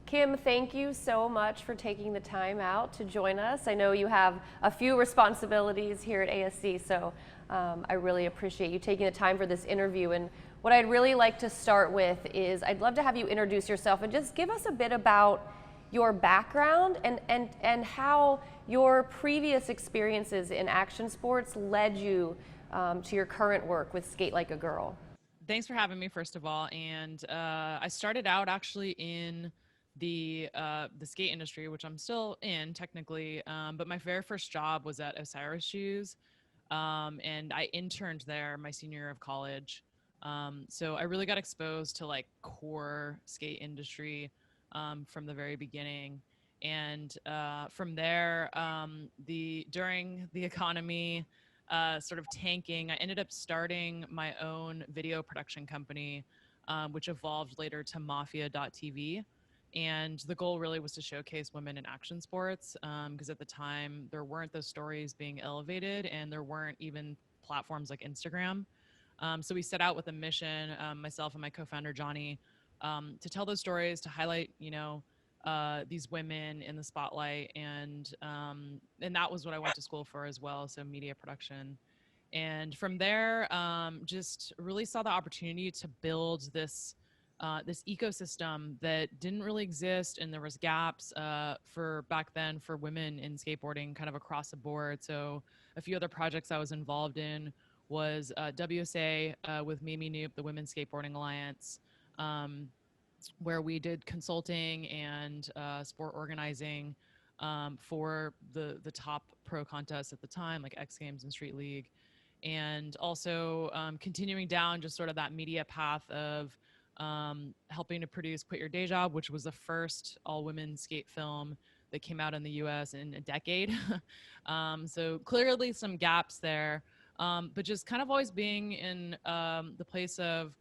Kim, thank you so much for taking the time out to join us. I know you have a few responsibilities here at ASC, so I really appreciate you taking the time for this interview. And what I'd really like to start with is I'd love to have you introduce yourself and just give us a bit about your background and how your previous experiences in action sports led you to your current work with Skate Like a Girl. Thanks for having me, first of all. And I started out actually in the skate industry, which I'm still in technically. But my very first job was at Osiris Shoes, and I interned there my senior year of college. So I really got exposed to like core skate industry from the very beginning. And from there, the during the economy sort of tanking, I ended up starting my own video production company, which evolved later to Mafia.tv. And the goal really was to showcase women in action sports because at the time there weren't those stories being elevated and there weren't even platforms like Instagram. So we set out with a mission, myself and my co-founder Johnny, to tell those stories, to highlight, these women in the spotlight, and that was what I went to school for as well. So media production, and from there, just really saw the opportunity to build this ecosystem that didn't really exist, and there was gaps for back then for women in skateboarding, kind of across the board. So a few other projects I was involved in was WSA with Mimi Noop, the Women's Skateboarding Alliance, where we did consulting and sport organizing for the top pro contests at the time, like X Games and Street League, and also continuing down just sort of that media path of helping to produce Quit Your Day Job, which was the first all-women skate film that came out in the US in a decade. So clearly some gaps there, but just kind of always being in the place of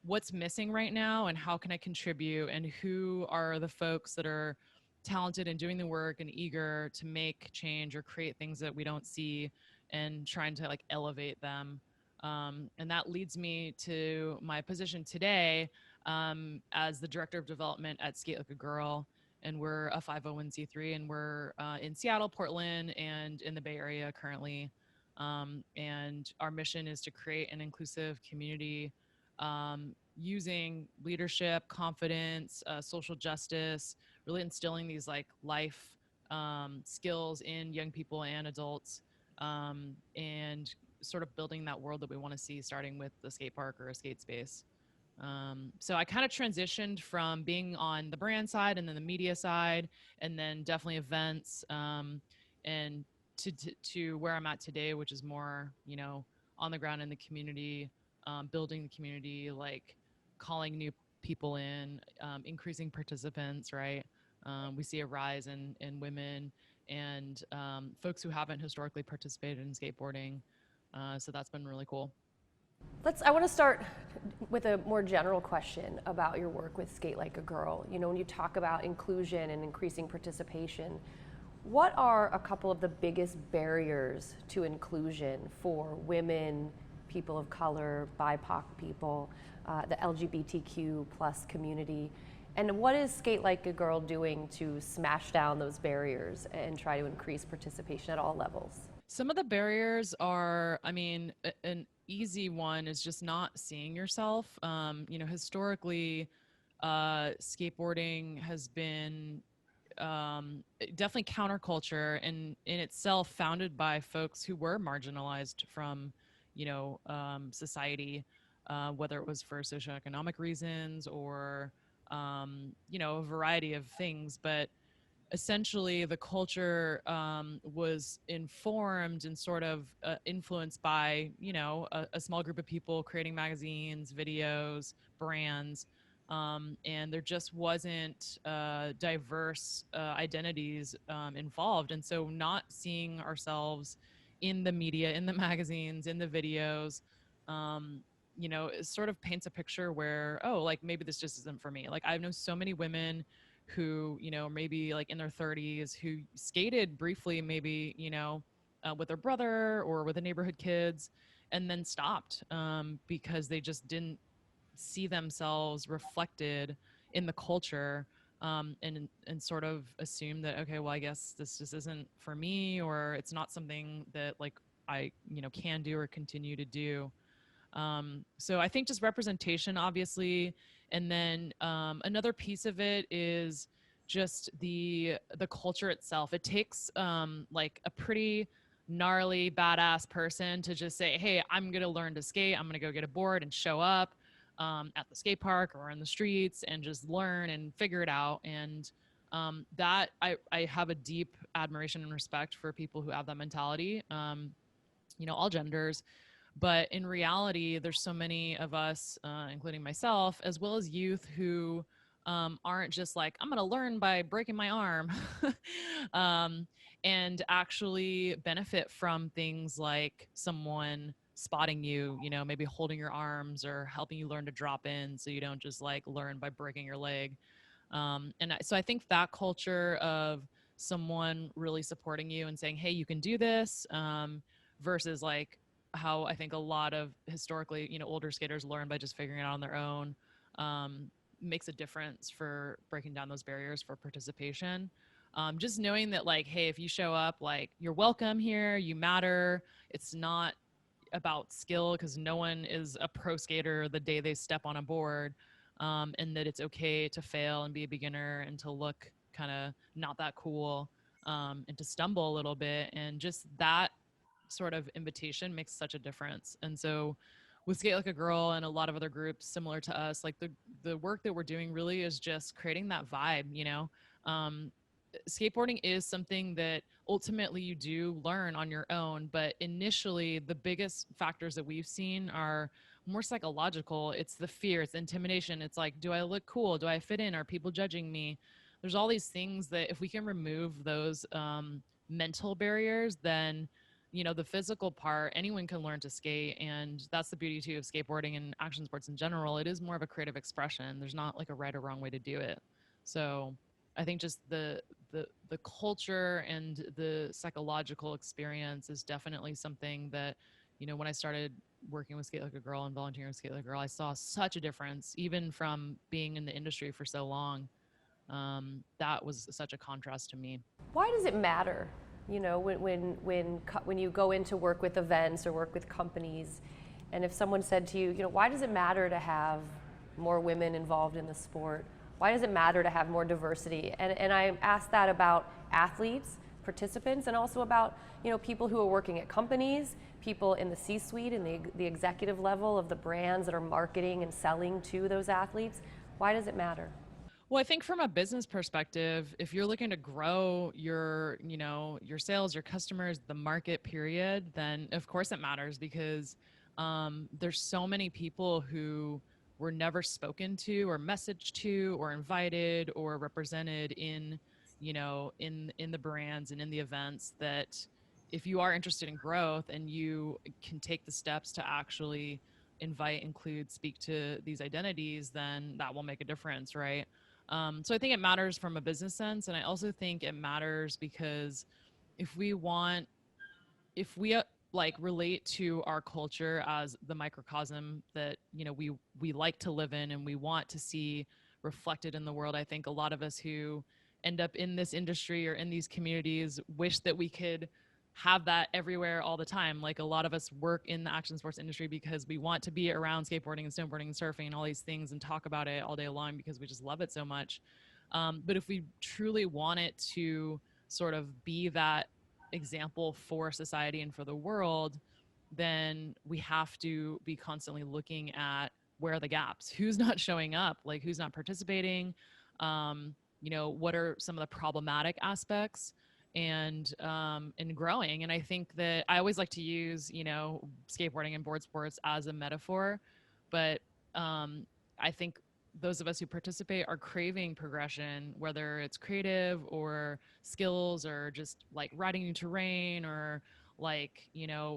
what's missing right now and how can I contribute, and who are the folks that are talented and doing the work and eager to make change or create things that we don't see, and trying to like elevate them. And that leads me to my position today as the director of development at Skate Like a Girl. And we're a 501c3, and we're in Seattle, Portland, and in the Bay Area currently. And our mission is to create an inclusive community using leadership, confidence, social justice, really instilling these like life skills in young people and adults, and sort of building that world that we want to see, starting with the skate park or a skate space. So I kind of transitioned from being on the brand side and then the media side, and then definitely events, and to where I'm at today, which is more, on the ground in the community, building the community, like calling new people in, increasing participants, right? We see a rise in women and folks who haven't historically participated in skateboarding. So that's been really cool. I want to start with a more general question about your work with Skate Like a Girl. You know, when you talk about inclusion and increasing participation, what are a couple of the biggest barriers to inclusion for women, people of color, BIPOC people, the LGBTQ plus community? And what is Skate Like a Girl doing to smash down those barriers and try to increase participation at all levels? Some of the barriers are, I mean, an easy one is just not seeing yourself. Historically, skateboarding has been definitely counterculture, and in itself founded by folks who were marginalized from, society, whether it was for socioeconomic reasons or, a variety of things. But essentially the culture was informed and sort of influenced by a small group of people creating magazines, videos, brands, and there just wasn't diverse identities involved. And so not seeing ourselves in the media, in the magazines, in the videos, it sort of paints a picture where, oh, like maybe this just isn't for me. Like I know so many women who, maybe like in their 30s, who skated briefly, maybe, with their brother or with the neighborhood kids, and then stopped because they just didn't see themselves reflected in the culture. and sort of assume that, okay, well, I guess this just isn't for me, or it's not something that like I, can do or continue to do. So I think just representation, obviously, and then another piece of it is just the culture itself. It takes like a pretty gnarly, badass person to just say, "Hey, I'm gonna learn to skate. I'm gonna go get a board and show up at the skate park or in the streets and just learn and figure it out." And that I have a deep admiration and respect for people who have that mentality. All genders, but in reality, there's so many of us, including myself, as well as youth, who aren't just like, I'm going to learn by breaking my arm, um, and actually benefit from things like someone spotting you, maybe holding your arms or helping you learn to drop in so you don't just like learn by breaking your leg. So I think that culture of someone really supporting you and saying, hey, you can do this, versus like how I think a lot of historically, older skaters learn by just figuring it out on their own, um, makes a difference for breaking down those barriers for participation. Just knowing that, like, hey, if you show up, like, you're welcome here, you matter. It's not about skill because no one is a pro skater the day they step on a board, and that it's okay to fail and be a beginner and to look kind of not that cool, and to stumble a little bit. And just that sort of invitation makes such a difference. And so with Skate Like a Girl and a lot of other groups similar to us, like the work that we're doing really is just creating that vibe. Um, Skateboarding is something that ultimately you do learn on your own, but initially the biggest factors that we've seen are more psychological. It's the fear, it's intimidation. It's like, do I look cool? Do I fit in? Are people judging me? There's all these things that if we can remove those mental barriers, then the physical part, anyone can learn to skate. And that's the beauty too of skateboarding and action sports in general. It is more of a creative expression. There's not like a right or wrong way to do it. So I think just the culture and the psychological experience is definitely something that, when I started working with Skate Like a Girl and volunteering with Skate Like a Girl, I saw such a difference, even from being in the industry for so long. That was such a contrast to me. Why does it matter? When you go into work with events or work with companies, and if someone said to you, why does it matter to have more women involved in the sport? Why does it matter to have more diversity? And I asked that about athletes, participants, and also about people who are working at companies, people in the C-suite and the executive level of the brands that are marketing and selling to those athletes. Why does it matter? Well, I think from a business perspective, if you're looking to grow your sales, your customers, the market period, then of course it matters because there's so many people who were never spoken to or messaged to or invited or represented in the brands and in the events, that if you are interested in growth and you can take the steps to actually invite, include, speak to these identities, then that will make a difference, right? So I think it matters from a business sense, and I also think it matters because if we want, if we like relate to our culture as the microcosm that we like to live in and we want to see reflected in the world, I think a lot of us who end up in this industry or in these communities wish that we could have that everywhere all the time. Like a lot of us work in the action sports industry because we want to be around skateboarding and snowboarding and surfing and all these things and talk about it all day long because we just love it so much. But if we truly want it to sort of be that example for society and for the world, then we have to be constantly looking at where are the gaps, who's not showing up, like who's not participating, what are some of the problematic aspects, and growing. And I think that I always like to use skateboarding and board sports as a metaphor, but I think those of us who participate are craving progression, whether it's creative or skills or just like riding new terrain or like,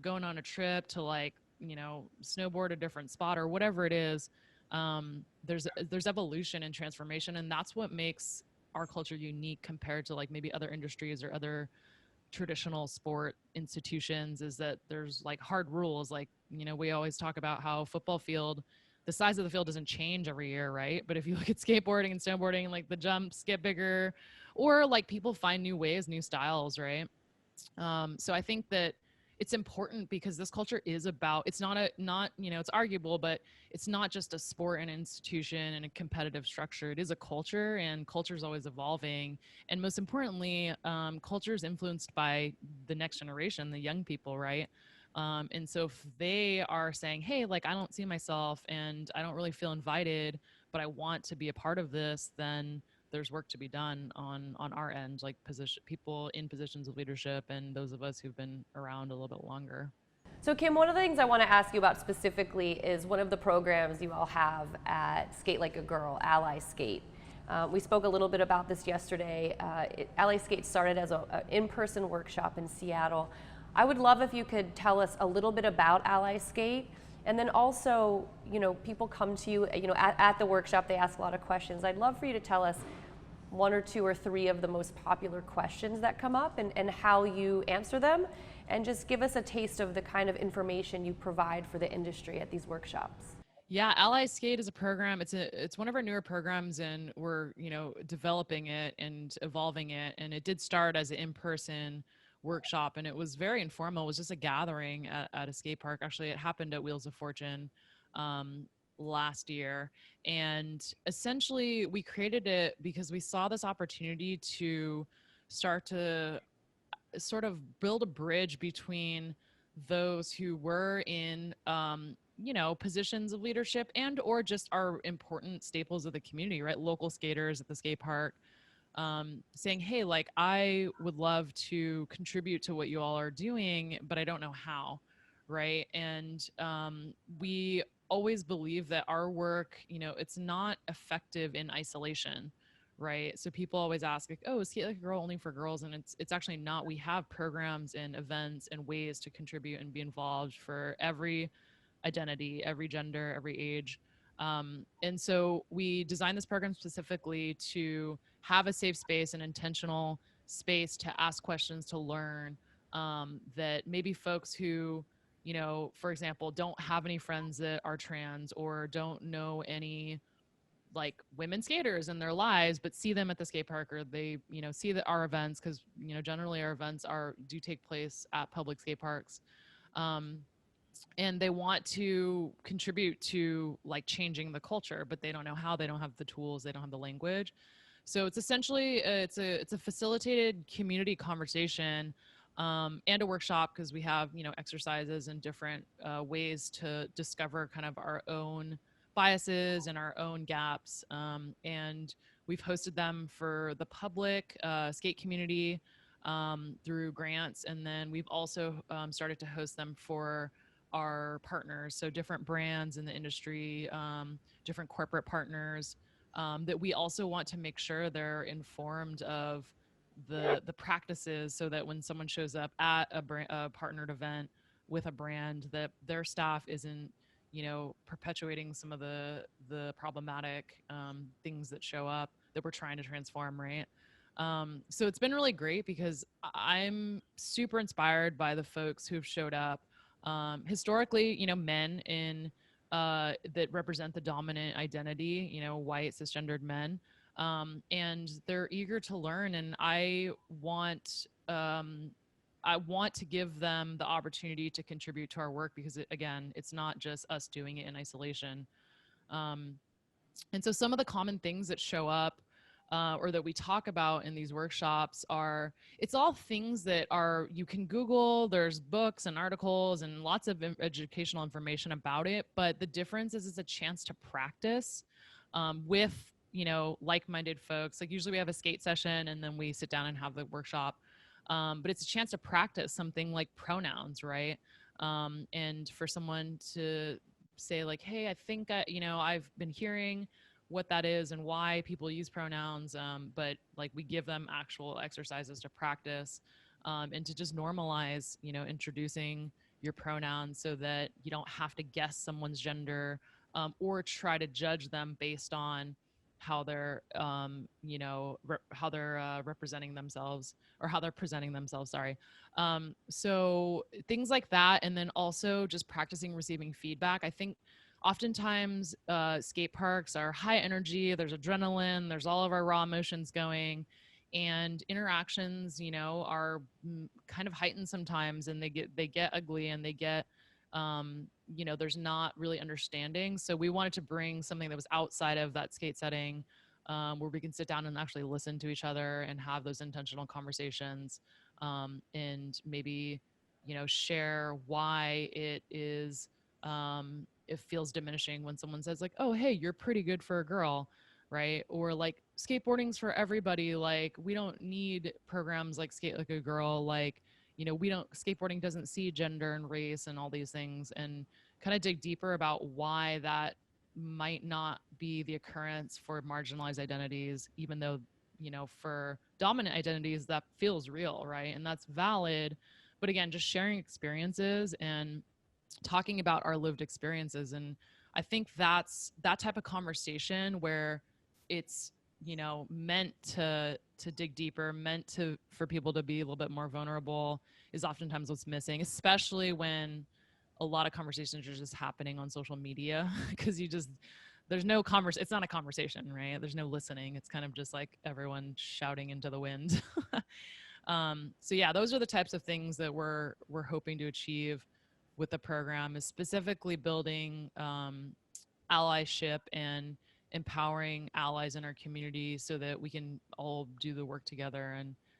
going on a trip to like, snowboard a different spot or whatever it is. There's evolution and transformation, and that's what makes our culture unique compared to like maybe other industries or other traditional sport institutions, is that there's like hard rules. Like, we always talk about how football field, the size of the field doesn't change every year, right? But if you look at skateboarding and snowboarding, like the jumps get bigger, or like people find new ways, new styles, right? So I think that it's important because this culture is about, it's not it's arguable, but it's not just a sport and institution and a competitive structure. It is a culture, and culture is always evolving. And most importantly, culture is influenced by the next generation, the young people, right? And so if they are saying, hey, like, I don't see myself and I don't really feel invited, but I want to be a part of this, then there's work to be done on our end, like position people in positions of leadership and those of us who've been around a little bit longer. So Kim, one of the things I want to ask you about specifically is one of the programs you all have at Skate Like a Girl, Ally Skate. We spoke a little bit about this yesterday. Ally Skate started as an in-person workshop in Seattle. I would love if you could tell us a little bit about Ally Skate, and then also, people come to you, at the workshop, they ask a lot of questions. I'd love for you to tell us one or two or three of the most popular questions that come up, and how you answer them, and just give us a taste of the kind of information you provide for the industry at these workshops. Yeah, Ally Skate is a program. It's one of our newer programs, and we're developing it and evolving it. And it did start as an in-person workshop, and it was very informal. It was just a gathering at a skate park. Actually, it happened at Wheels of Fortune um, last year, and essentially we created it because we saw this opportunity to start to sort of build a bridge between those who were in positions of leadership and or just are important staples of the community, right? Local skaters at the skate park, saying, hey, like, I would love to contribute to what you all are doing, but I don't know how, right? And we always believe that our work, it's not effective in isolation, right? So people always ask, like, oh, is Skate Like a Girl only for girls? And it's actually not. We have programs and events and ways to contribute and be involved for every identity, every gender, every age. And so we designed this program specifically to have a safe space, an intentional space to ask questions, to learn, that maybe folks who, for example, don't have any friends that are trans or don't know any like women skaters in their lives, but see them at the skate park, or they, see that our events, because, generally our events do take place at public skate parks. Um, and they want to contribute to like changing the culture, but they don't know how, they don't have the tools, they don't have the language. So it's essentially it's a facilitated community conversation, and a workshop, because we have exercises and different ways to discover kind of our own biases and our own gaps, and we've hosted them for the public skate community through grants, and then we've also started to host them for our partners, so different brands in the industry, different corporate partners, that we also want to make sure they're informed of the practices, so that when someone shows up at a partnered event with a brand, that their staff isn't perpetuating some of the problematic things that show up that we're trying to transform, right? So it's been really great because I'm super inspired by the folks who've showed up. Historically, men in that represent the dominant identity, white cisgendered men, and they're eager to learn. And I want to give them the opportunity to contribute to our work, because again, it's not just us doing it in isolation. Um, and so some of the common things that show up, or that we talk about in these workshops, are, it's all things that are, you can Google, there's books and articles and lots of educational information about it. But the difference is it's a chance to practice with, like-minded folks. Like usually we have a skate session and then we sit down and have the workshop. But it's a chance to practice something like pronouns, right? And for someone to say like, hey, I think I've been hearing what that is and why people use pronouns, but like we give them actual exercises to practice, and to just normalize introducing your pronouns, so that you don't have to guess someone's gender, or try to judge them based on how they're how they're representing themselves, or how they're presenting themselves, sorry. So things like that, and then also just practicing receiving feedback. I think oftentimes skate parks are high energy, there's adrenaline, there's all of our raw emotions going, and interactions, are kind of heightened sometimes, and they get ugly, and they get there's not really understanding. So we wanted to bring something that was outside of that skate setting, where we can sit down and actually listen to each other and have those intentional conversations, and maybe share why it feels diminishing when someone says like, oh hey, you're pretty good for a girl, right? Or like, skateboarding's for everybody, like we don't need programs like Skate Like a Girl, like we don't, skateboarding doesn't see gender and race and all these things, and kind of dig deeper about why that might not be the occurrence for marginalized identities, even though for dominant identities that feels real, right? And that's valid. But again, just sharing experiences and talking about our lived experiences. And I think that's that type of conversation where it's meant to dig deeper, meant to for people to be a little bit more vulnerable, is oftentimes what's missing, especially when a lot of conversations are just happening on social media. Because there's no it's not a conversation, right? There's no listening. It's kind of just like everyone shouting into the wind. So yeah, those are the types of things that we're hoping to achieve with the program, is specifically building allyship and empowering allies in our community so that we can all do the work together,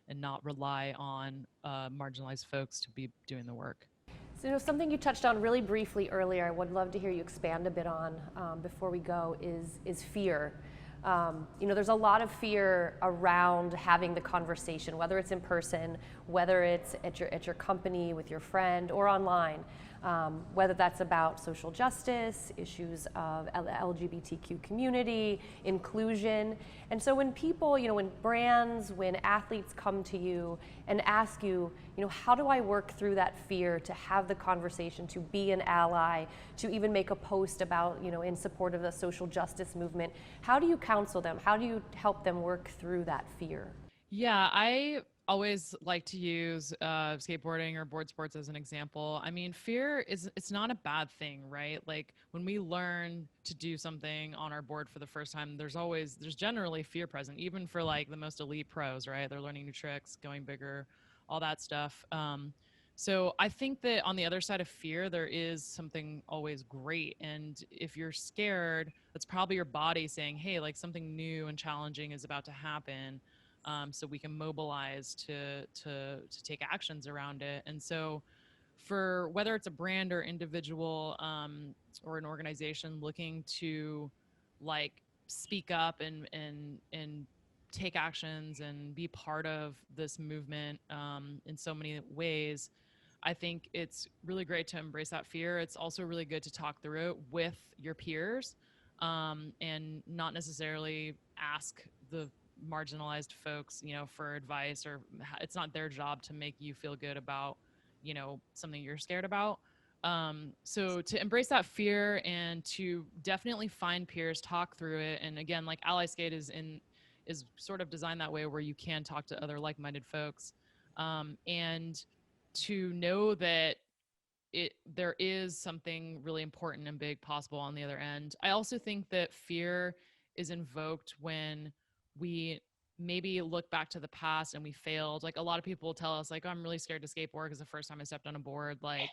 and not rely on marginalized folks to be doing the work. So, something you touched on really briefly earlier, I would love to hear you expand a bit on before we go, is fear. There's a lot of fear around having the conversation, whether it's in person, whether it's at your company with your friend, or online. Whether that's about social justice, issues of the LGBTQ community, inclusion. And so when people, when brands, when athletes come to you and ask you, how do I work through that fear to have the conversation, to be an ally, to even make a post about, in support of the social justice movement, how do you counsel them? How do you help them work through that fear? Yeah, I always like to use skateboarding or board sports as an example. I mean, fear it's not a bad thing, right? Like when we learn to do something on our board for the first time, there's generally fear present, even for like the most elite pros, right? They're learning new tricks, going bigger, all that stuff. So I think that on the other side of fear, there is something always great. And if you're scared, that's probably your body saying, hey, like something new and challenging is about to happen, so we can mobilize to take actions around it. And so, for whether it's a brand or individual, or an organization looking to like speak up and take actions and be part of this movement, in so many ways, I think it's really great to embrace that fear. It's also really good to talk through it with your peers, and not necessarily ask the marginalized folks, for advice, or it's not their job to make you feel good about, something you're scared about. So to embrace that fear and to definitely find peers, talk through it. And again, like Ally Skate is sort of designed that way, where you can talk to other like-minded folks, and to know that there is something really important and big possible on the other end. I also think that fear is invoked when we maybe look back to the past and we failed. Like a lot of people tell us like, oh, I'm really scared to skateboard because the first time I stepped on a board, like,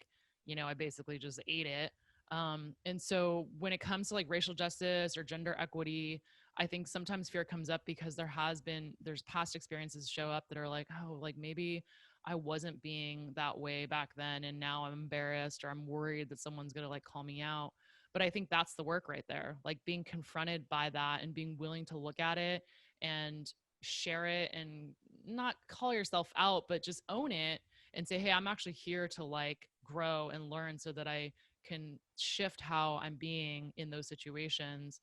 I basically just ate it. And so when it comes to like racial justice or gender equity, I think sometimes fear comes up because there's past experiences show up that are like, oh, like maybe I wasn't being that way back then, and now I'm embarrassed, or I'm worried that someone's going to like call me out. But I think that's the work right there, like being confronted by that and being willing to look at it and share it, and not call yourself out, but just own it and say, hey, I'm actually here to like grow and learn so that I can shift how I'm being in those situations.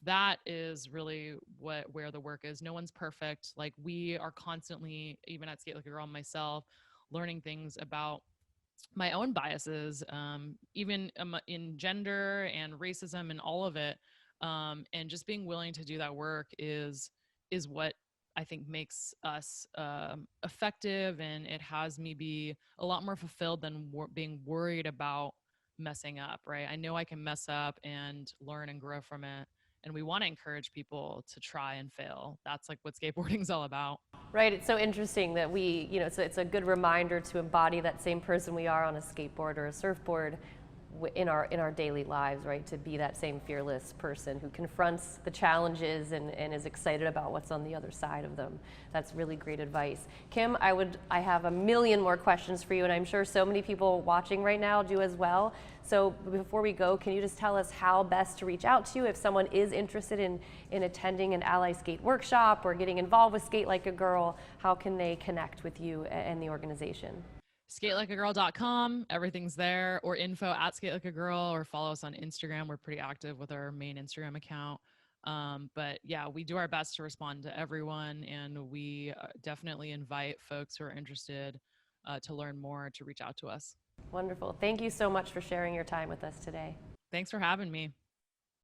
That is really where the work is. No one's perfect. Like we are constantly, even at Skate Like a Girl, myself, learning things about my own biases, even in gender and racism and all of it. And just being willing to do that work is what I think makes us effective, and it has me be a lot more fulfilled than being worried about messing up, right? I know I can mess up and learn and grow from it. And we want to encourage people to try and fail. That's like what skateboarding's all about. Right, it's so interesting that we, it's a good reminder to embody that same person we are on a skateboard or a surfboard in our daily lives, right? To be that same fearless person who confronts the challenges and is excited about what's on the other side of them. That's really great advice. Kim, I have a million more questions for you, and I'm sure so many people watching right now do as well. So before we go, can you just tell us how best to reach out to you if someone is interested in attending an Ally Skate workshop or getting involved with Skate Like a Girl? How can they connect with you and the organization? Skatelikeagirl.com, everything's there, or info@skatelikeagirl, or follow us on Instagram. We're pretty active with our main Instagram account. But yeah, we do our best to respond to everyone, and we definitely invite folks who are interested to learn more to reach out to us. Wonderful. Thank you so much for sharing your time with us today. Thanks for having me.